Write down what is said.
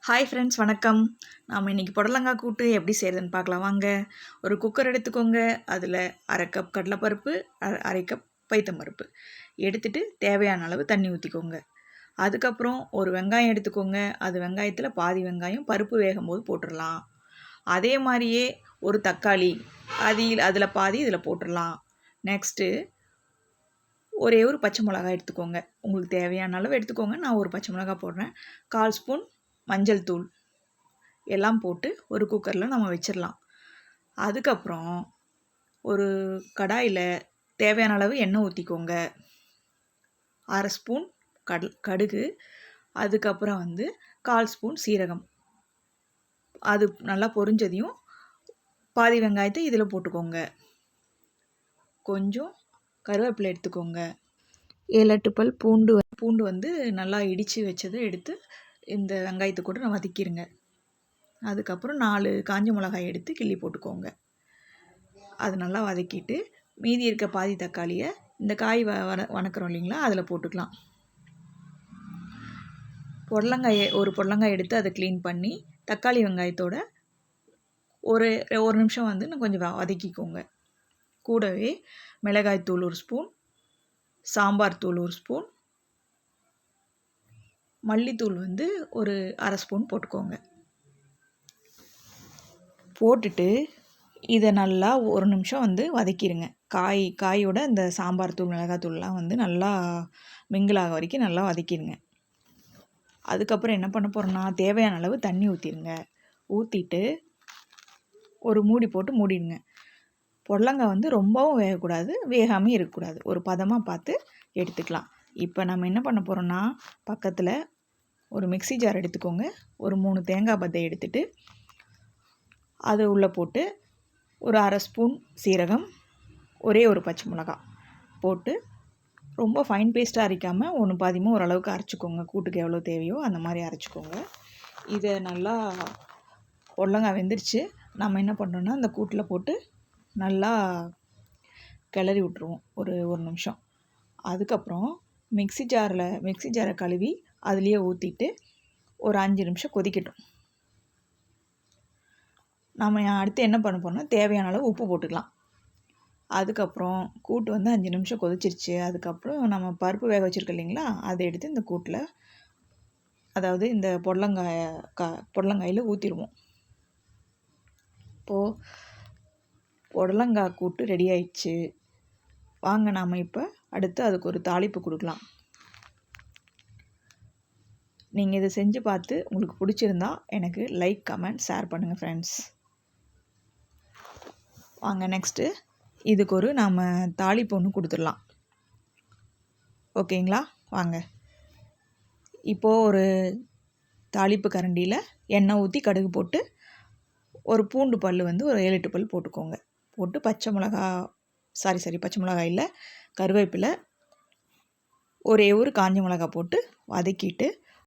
Hi friends, வணக்கம். நாம் இன்றைக்கி புடலங்காய் கூட்டு எப்படி செய்கிறதுன்னு பார்க்கலாம் வாங்க. ஒரு குக்கர் எடுத்துக்கோங்க. அதில் 1/2 கப் கடலைப்பருப்பு, 1/2 கப் பைத்தம்பருப்பு எடுத்துகிட்டு தேவையான அளவு தண்ணி ஊற்றிக்கோங்க. அதுக்கப்புறம் ஒரு வெங்காயம் எடுத்துக்கோங்க. அது வெங்காயத்தில் பாதி வெங்காயம் பருப்பு வேகும் போது போட்டுடலாம். அதே மாதிரியே ஒரு தக்காளி அதில் பாதி இதில் போட்டுடலாம். நெக்ஸ்ட்டு ஒரே ஒரு பச்சை மிளகாய் எடுத்துக்கோங்க. உங்களுக்கு தேவையான அளவு எடுத்துக்கோங்க. நான் ஒரு பச்சை மிளகாய் போடுறேன். 1/4 ஸ்பூன் மஞ்சள் தூள் எல்லாம் போட்டு ஒரு குக்கரில் நம்ம வச்சிடலாம். அதுக்கப்புறம் ஒரு கடாயில் தேவையான அளவு எண்ணெய் ஊற்றிக்கோங்க. 1/2 ஸ்பூன் கடுகு, அதுக்கப்புறம் 1/4 ஸ்பூன் சீரகம். அது நல்லா பொரிஞ்சதையும் பாதி வெங்காயத்தை இதில் போட்டுக்கோங்க. கொஞ்சம் கருவேப்பிலை எடுத்துக்கோங்க. 7-8 பல் பூண்டு நல்லா இடித்து வச்சதை எடுத்து இந்த வெங்காயத்தை கூட நான் வதக்கிடுங்க. அதுக்கப்புறம் 4 காஞ்ச மிளகாய் எடுத்து கிள்ளி போட்டுக்கோங்க. அது நல்லா வதக்கிட்டு மீதி இருக்க பாதி தக்காளியை இந்த காய் வணக்கிறோம் இல்லைங்களா, அதில் போட்டுக்கலாம். ஒரு புடலங்காய் எடுத்து அதை க்ளீன் பண்ணி தக்காளி வெங்காயத்தோட ஒரு நிமிஷம் இன்னும் கொஞ்சம் வதக்கிக்கோங்க. கூடவே மிளகாய் தூள் 1 ஸ்பூன், சாம்பார் தூள் 1 ஸ்பூன், மல்லித்தூள் ஒரு 1/2 ஸ்பூன் போட்டுக்கோங்க. போட்டுட்டு இதை நல்லா ஒரு நிமிஷம் வதக்கிடுங்க. காயோட இந்த சாம்பார் தூள் மிளகாய் தூள்லாம் நல்லா மிங்கிளாக வரைக்கும் நல்லா வதக்கிடுங்க. அதுக்கப்புறம் என்ன பண்ண போகிறோன்னா, தேவையான அளவு தண்ணி ஊற்றிடுங்க. ஊற்றிட்டு ஒரு மூடி போட்டு மூடிடுங்க. புடலங்காய் ரொம்பவும் வேகக்கூடாது, வேகாமல் இருக்கக்கூடாது. ஒரு பதமாக பார்த்து எடுத்துக்கலாம். இப்போ நம்ம என்ன பண்ண போகிறோன்னா, பக்கத்தில் ஒரு மிக்ஸி ஜார் எடுத்துக்கோங்க. ஒரு 3 தேங்காய் பத்தை எடுத்துகிட்டு அது உள்ளே போட்டு ஒரு 1/2 ஸ்பூன் சீரகம், ஒரே ஒரு பச்சை மிளகாய் போட்டு ரொம்ப ஃபைன் பேஸ்ட்டாக அரைக்காமல் ஒன்று பாதியமாக ஓரளவுக்கு அரைச்சிக்கோங்க. கூட்டுக்கு எவ்வளோ தேவையோ அந்த மாதிரி அரைச்சிக்கோங்க. இதை நல்லா புடலங்காய் வெந்துருச்சு. நம்ம என்ன பண்ணுறோன்னா, அந்த கூட்டில் போட்டு நல்லா கிளறி விட்ருவோம் ஒரு நிமிஷம். அதுக்கப்புறம் மிக்ஸி ஜாரை கழுவி அதுலேயே ஊற்றிட்டு ஒரு 5 நிமிஷம் கொதிக்கட்டும். நம்ம அடுத்து என்ன பண்ண போகிறோம்னா, தேவையான அளவு உப்பு போட்டுக்கலாம். அதுக்கப்புறம் கூட்டு 5 நிமிஷம் கொதிச்சிருச்சு. அதுக்கப்புறம் நம்ம பருப்பு வேக வச்சுருக்கோம் இல்லைங்களா, அதை எடுத்து இந்த கூட்டில், அதாவது இந்த புடலங்காயில் ஊற்றிடுவோம். இப்போது புடலங்காய் கூட்டு ரெடி ஆயிடுச்சு. வாங்க நாம் இப்போ அடுத்து அதுக்கு ஒரு தாளிப்பு கொடுக்கலாம். நீங்கள் இதை செஞ்சு பார்த்து உங்களுக்கு பிடிச்சிருந்தா எனக்கு லைக், கமெண்ட், ஷேர் பண்ணுங்கள் ஃப்ரெண்ட்ஸ். வாங்க நெக்ஸ்ட்டு இதுக்கு நாம் தாளிப்பு ஒன்று கொடுத்துடலாம். ஓகேங்களா? வாங்க. இப்போது ஒரு தாளிப்பு கரண்டியில் எண்ணெய் ஊற்றி கடுகு போட்டு ஒரு பூண்டு பல் ஒரு 7-8 பல் போட்டுக்கோங்க. போட்டு பச்சை மிளகாய் இல்லை, கருவேப்பிலை, ஒரே ஒரு காஞ்ச மிளகாய் போட்டு வதக்கிட்டு